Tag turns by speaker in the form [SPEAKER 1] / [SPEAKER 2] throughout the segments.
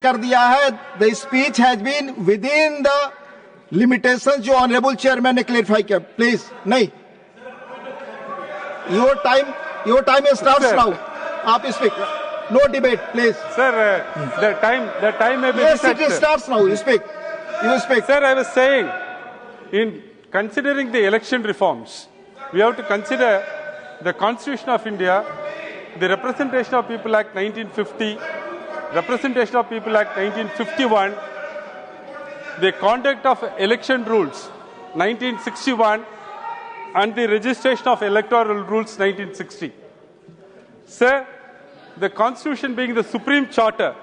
[SPEAKER 1] कर दिया है. The speech has been within the limitations जो ऑनरेबल चेयरमैन ने क्लेरिफाई किया. प्लीज नहीं, your time starts now. आप speak. No debate, please.
[SPEAKER 2] Sir, the time may be.
[SPEAKER 1] Yes, it starts now. You speak.
[SPEAKER 2] Sir, I was saying, in considering the election reforms, we have to consider the Constitution of India, the Representation of People Act 1950, Representation of People Act 1951, the Conduct of Election Rules 1961, and the Registration of Electoral Rules 1960. Sir, the Constitution being the supreme charter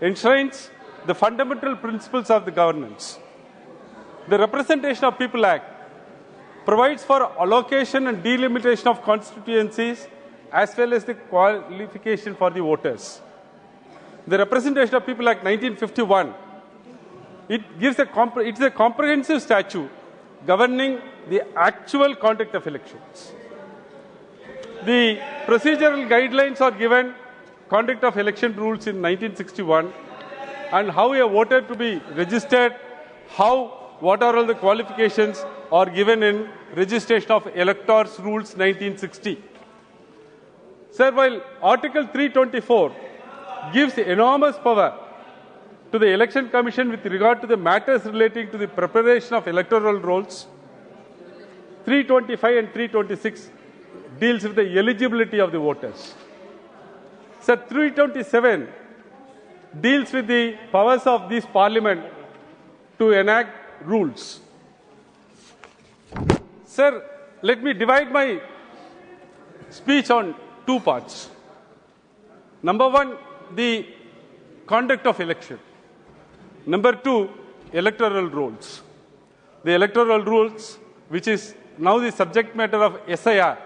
[SPEAKER 2] enshrines the fundamental principles of the governance. The Representation of People Act provides for allocation and delimitation of constituencies as well as the qualification for the voters. The Representation of People Act 1951, it's a comprehensive statute governing the actual conduct of elections. The procedural guidelines are given, conduct of election rules in 1961, and how a voter to be registered, what are all the qualifications are given in Registration of Electors Rules 1960. Sir, while Article 324 gives enormous power to the Election Commission with regard to the matters relating to the preparation of electoral rolls, 325 and 326 deals with the eligibility of the voters. Sir, 327 deals with the powers of this Parliament to enact rules. Sir, let me divide my speech on two parts. Number one, the conduct of election. Number two, electoral rules. The electoral rules, which is now the subject matter of SIR,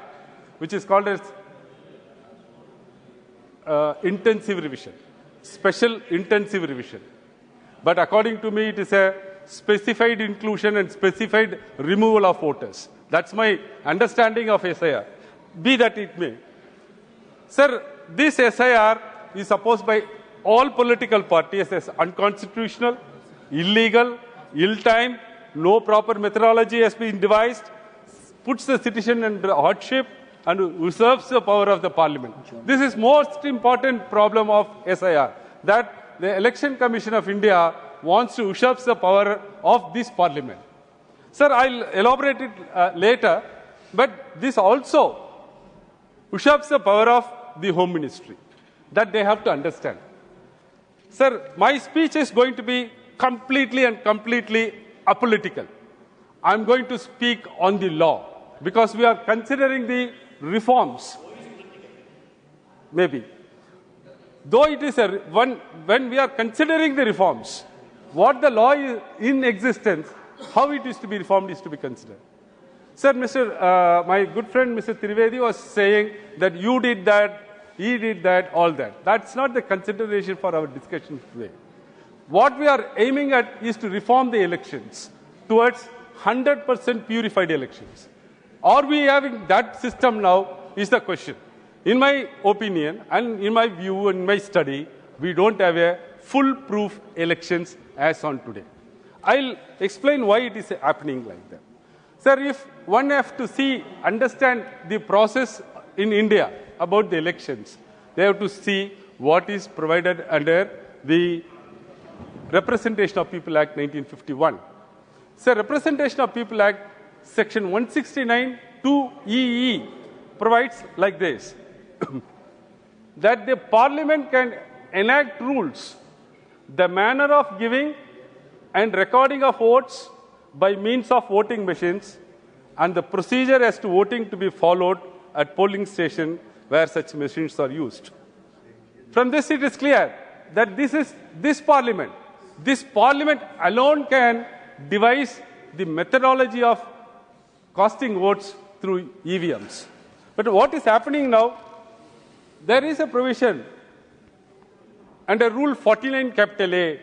[SPEAKER 2] which is called as intensive revision, special intensive revision. But according to me, it is a specified inclusion and specified removal of voters. That's my understanding of SIR, be that it may. Sir, this SIR is opposed by all political parties as unconstitutional, illegal, ill-timed, no proper methodology has been devised, puts the citizen under hardship, and usurps the power of the Parliament. This is most important problem of SIR, that the Election Commission of India wants to usurp the power of this Parliament. Sir, I'll elaborate it later, but this also usurps the power of the Home Ministry. That they have to understand. Sir, my speech is going to be completely apolitical. I'm going to speak on the law because we are considering the reforms. Maybe. Though it is when we are considering the reforms, what the law is in existence, how it is to be reformed is to be considered. Sir, my good friend Mr. Trivedi was saying that you did that, he did that, all that. That's not the consideration for our discussion today. What we are aiming at is to reform the elections towards 100% purified elections. Are we having that system now is the question. In my opinion and in my view and my study, we don't have a foolproof elections as on today. I'll explain why it is happening like that. Sir, if one has to understand the process in India about the elections, they have to see what is provided under the Representation of People Act 1951. Sir, Representation of People Act Section 169 2EE provides like this, that the Parliament can enact rules, the manner of giving and recording of votes by means of voting machines, and the procedure as to voting to be followed at polling station where such machines are used. From this it is clear that this Parliament alone can devise the methodology of casting votes through EVMs. But what is happening now, there is a provision under Rule 49 capital A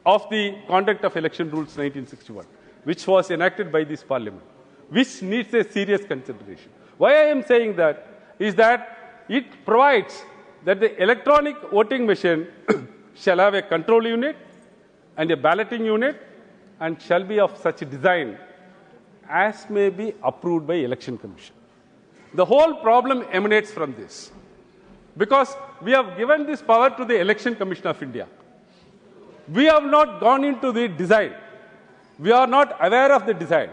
[SPEAKER 2] of the Conduct of Election Rules 1961, which was enacted by this Parliament, which needs a serious consideration. Why I am saying that is that it provides that the electronic voting machine shall have a control unit and a balloting unit and shall be of such design as may be approved by Election Commission. The whole problem emanates from this, because we have given this power to the Election Commission of India. We have not gone into the design. We are not aware of the design.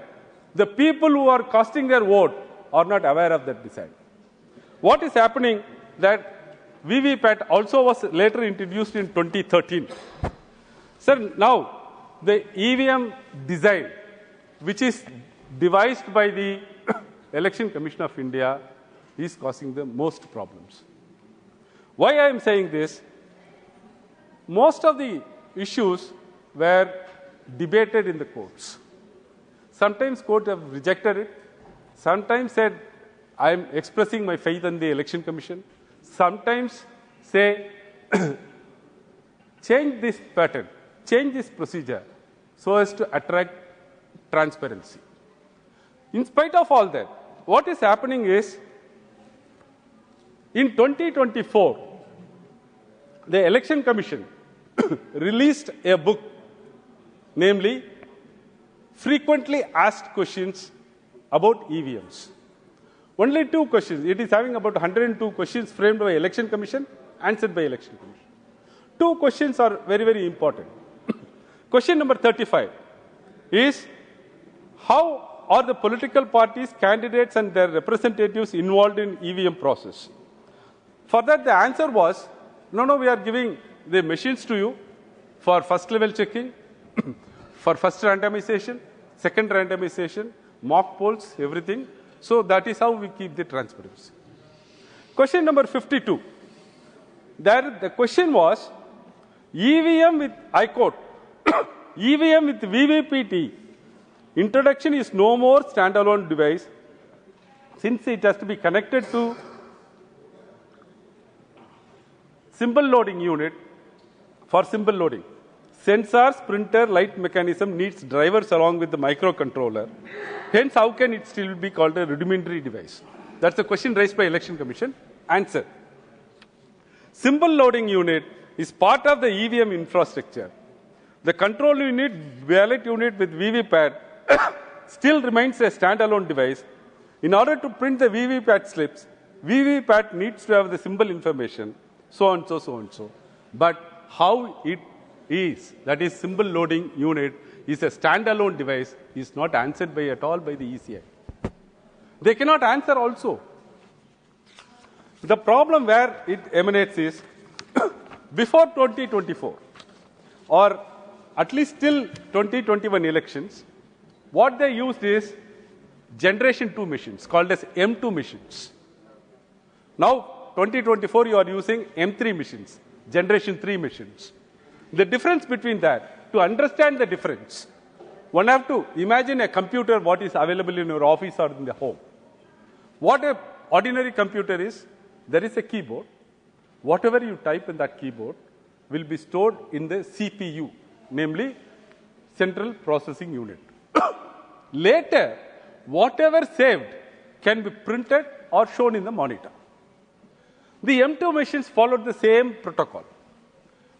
[SPEAKER 2] The people who are casting their vote are not aware of that design. What is happening that VVPAT also was later introduced in 2013. Sir, now the EVM design, which is devised by the Election Commission of India, is causing the most problems. Why I am saying this? Most of the issues were debated in the courts. Sometimes courts have rejected it. Sometimes said, I am expressing my faith in the Election Commission. Sometimes say, change this pattern, change this procedure so as to attract transparency. In spite of all that, what is happening is, in 2024, the Election Commission released a book, namely Frequently Asked Questions about EVMs. Only 2 questions. It is having about 102 questions framed by Election Commission, answered by Election Commission. 2 questions are very, very important. Question number 35 is, how are the political parties, candidates and their representatives involved in EVM process? For that, the answer was, no, we are giving the machines to you for first level checking, for first randomization, second randomization, mock polls, everything. So that is how we keep the transparency. Question number 52. There the question was, EVM with, I quote, EVM with VVPT introduction is no more standalone device since it has to be connected to symbol loading unit for symbol loading. Sensors, printer, light mechanism needs drivers along with the microcontroller. Hence, how can it still be called a rudimentary device? That's the question raised by Election Commission. Answer. Symbol loading unit is part of the EVM infrastructure. The control unit, ballot unit with VVPAT still remains a standalone device. In order to print the VVPAT slips, VVPAT needs to have the symbol information, so and so, so and so. But how it is, that is symbol loading unit, is a standalone device, is not answered by at all by the ECI. They cannot answer also. The problem where it emanates is, before 2024, or at least till 2021 elections, what they used is generation 2 machines, called as M2 machines. Now, 2024, you are using M3 machines, generation 3 machines. The difference between that, to understand the difference, one have to imagine a computer, what is available in your office or in the home. What an ordinary computer is, there is a keyboard. Whatever you type in that keyboard will be stored in the CPU, namely Central Processing Unit. Later, whatever saved can be printed or shown in the monitor. The M2 machines followed the same protocol.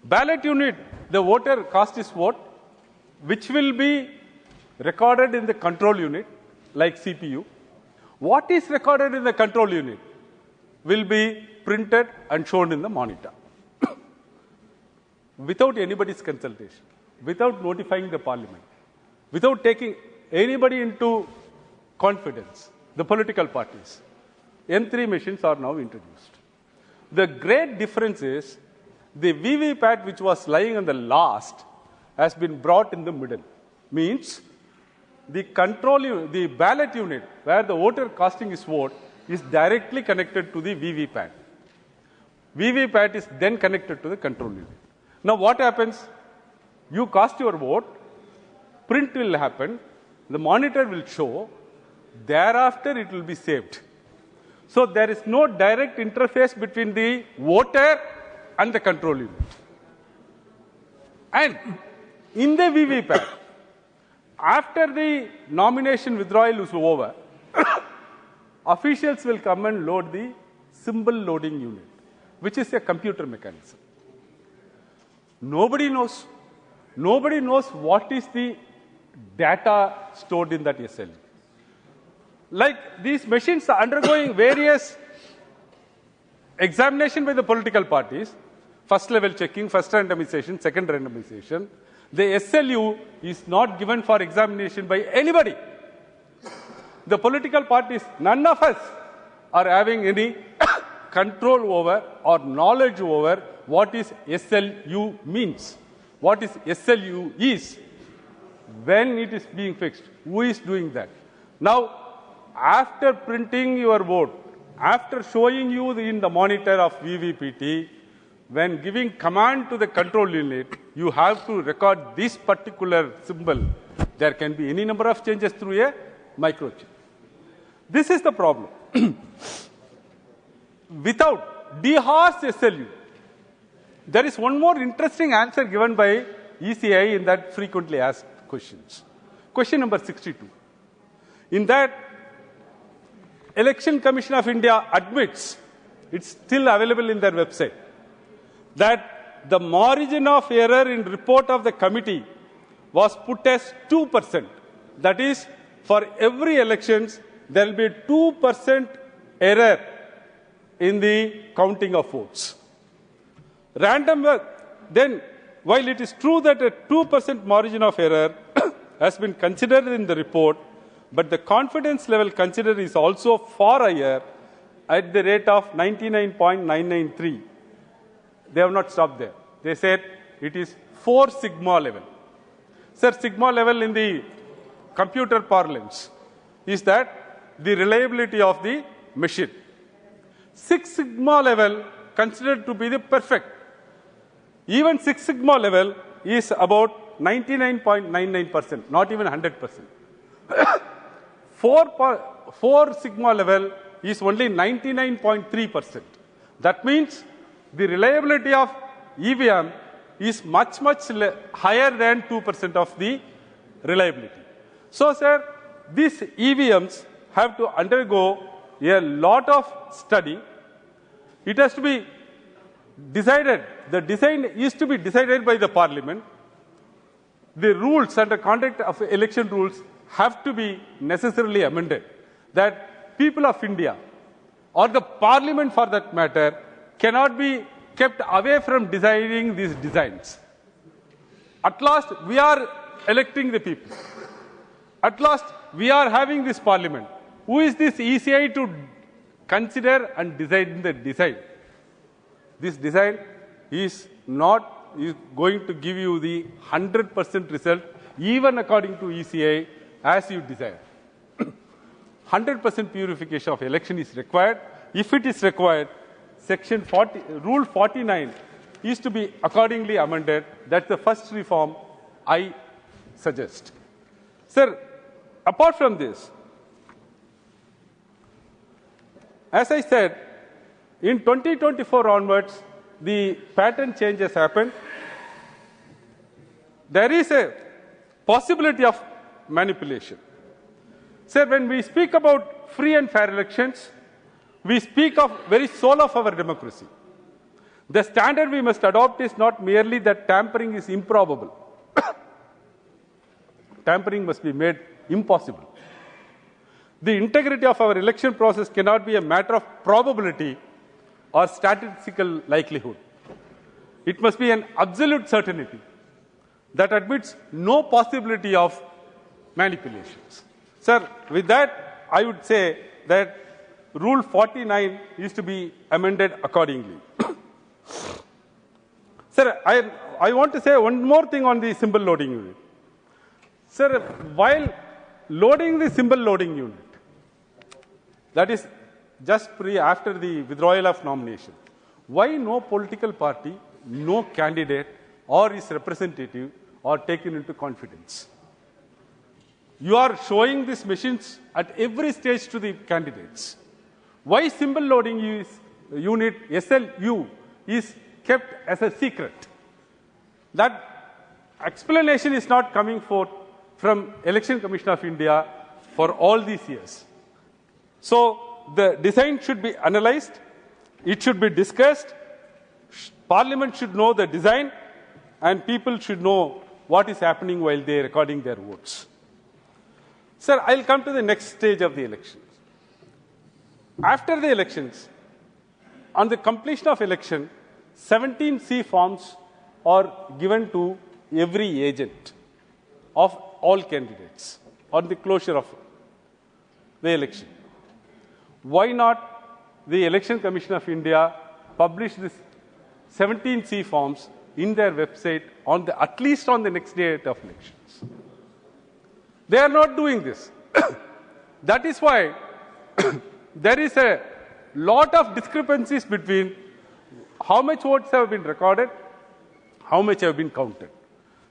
[SPEAKER 2] Ballot unit, the voter cast his vote, which will be recorded in the control unit, like CPU. What is recorded in the control unit will be printed and shown in the monitor. Without anybody's consultation, without notifying the Parliament, without taking anybody into confidence, the political parties, M3 machines are now introduced. The great difference is, the VVPAT, which was lying on the last, has been brought in the middle. Means, the the ballot unit, where the voter casting his vote, is directly connected to the VVPAT. VVPAT is then connected to the control unit. Now what happens? You cast your vote, print will happen, the monitor will show, thereafter it will be saved. So there is no direct interface between the voter and the control unit. And in the VVPAT, after the nomination withdrawal is over, officials will come and load the symbol loading unit, which is a computer mechanism. Nobody knows. Nobody knows what is the data stored in that SLU. Like these machines are undergoing various examination by the political parties, first level checking, first randomization, second randomization. The SLU is not given for examination by anybody. The political parties, none of us are having any control over or knowledge over what is SLU means, what is SLU is, when it is being fixed, who is doing that. Now, after printing your vote, after showing you in the monitor of VVPT, when giving command to the control unit, you have to record this particular symbol. There can be any number of changes through a microchip. This is the problem. Without dehorsed SLU, there is one more interesting answer given by ECI in that frequently asked questions. Question number 62. In that, Election Commission of India admits, it's still available in their website, that the margin of error in report of the committee was put as 2%. That is, for every elections, there will be 2% error in the counting of votes. Then, while it is true that a 2% margin of error has been considered in the report, but the confidence level considered is also far higher at the rate of 99.993. They have not stopped there. They said it is 4 sigma level. Sir, sigma level in the computer parlance is that the reliability of the machine. 6 sigma level considered to be the perfect. Even 6 sigma level is about 99.99%, not even 100%. 4 sigma level is only 99.3%. That means the reliability of EVM is much higher than 2% of the reliability. So, sir, these EVMs have to undergo a lot of study. It has to be decided. The design is to be decided by the Parliament. The rules and the conduct of election rules have to be necessarily amended, that people of India or the Parliament for that matter cannot be kept away from designing these designs. At last, we are electing the people. At last, we are having this Parliament. Who is this ECI to consider and decide the design? This design is not going to give you the 100% result, even according to ECI, as you desire. 100% purification of election is required. If it is required, Section 40, Rule 49 is to be accordingly amended. That's the first reform I suggest. Sir, apart from this, as I said, in 2024 onwards, the pattern changes happened. There is a possibility of manipulation. Sir, when we speak about free and fair elections, we speak of very soul of our democracy. The standard we must adopt is not merely that tampering is improbable. Tampering must be made impossible. The integrity of our election process cannot be a matter of probability or statistical likelihood. It must be an absolute certainty that admits no possibility of manipulations. Sir, with that, I would say that Rule 49 is to be amended accordingly. Sir, I want to say one more thing on the symbol loading unit. Sir, while loading the symbol loading unit, that is just after the withdrawal of nomination, why no political party, no candidate or his representative are taken into confidence? You are showing these machines at every stage to the candidates. Why symbol loading unit SLU is kept as a secret? That explanation is not coming forth from Election Commission of India for all these years. So the design should be analyzed, it should be discussed, Parliament should know the design, and people should know what is happening while they are recording their votes. Sir, I'll come to the next stage of the elections. After the elections, on the completion of election, 17C forms are given to every agent of all candidates on the closure of the election. Why not the Election Commission of India publish this 17C forms in their website at least on the next day of elections? They are not doing this. That is why there is a lot of discrepancies between how much votes have been recorded, how much have been counted.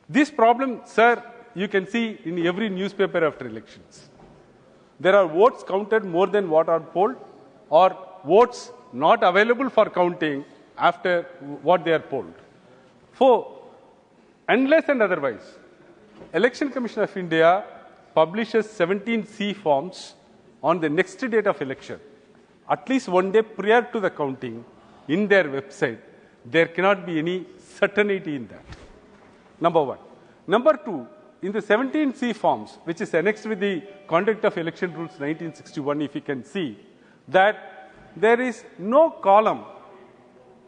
[SPEAKER 2] This problem, sir, you can see in every newspaper after elections. There are votes counted more than what are polled, or votes not available for counting after what they are polled. For unless and otherwise, Election Commission of India publishes 17C forms on the next date of election, at least one day prior to the counting in their website, there cannot be any certainty in that. Number one. Number two, in the 17C forms, which is annexed with the Conduct of Election Rules 1961, if you can see, that there is no column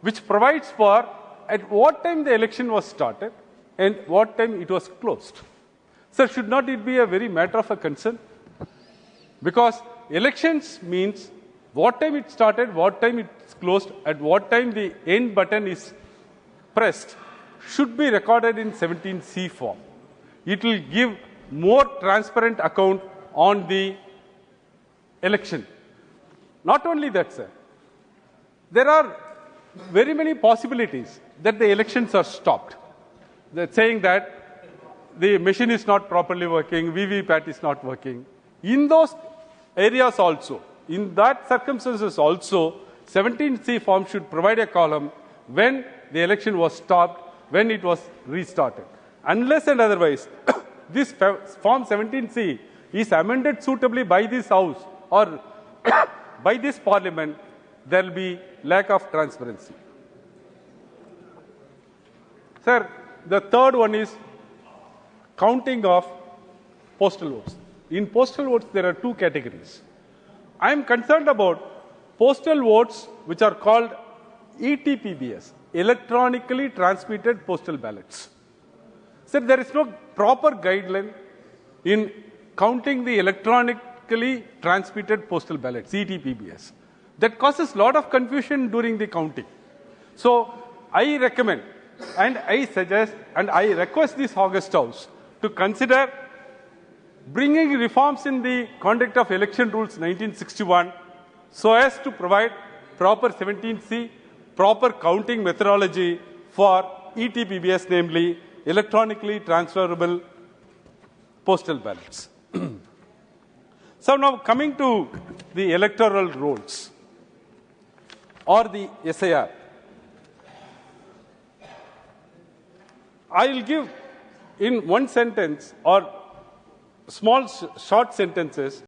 [SPEAKER 2] which provides for at what time the election was started and what time it was closed. Sir, should not it be a very matter of a concern? Because elections means what time it started, what time it's closed, at what time the end button is pressed should be recorded in 17C form. It will give more transparent account on the election. Not only that, sir, there are very many possibilities that the elections are stopped. They're saying that the machine is not properly working, VVPAT is not working. In those areas also, in that circumstances also, 17C form should provide a column when the election was stopped, when it was restarted. Unless and otherwise, this form 17C is amended suitably by this House or by this Parliament, there will be lack of transparency. Sir, the third one is counting of postal votes. In postal votes, there are two categories. I am concerned about postal votes which are called ETPBS, electronically transmitted postal ballots. Sir, there is no proper guideline in counting the electronically transmitted postal ballots, ETPBS. That causes a lot of confusion during the counting. So, I recommend and I suggest and I request this August House to consider bringing reforms in the Conduct of Election Rules 1961 so as to provide proper 17C, proper counting methodology for ETPBS, namely electronically transferable postal ballots. So now coming to the electoral rolls or the SIR. I will give in one sentence or small short sentences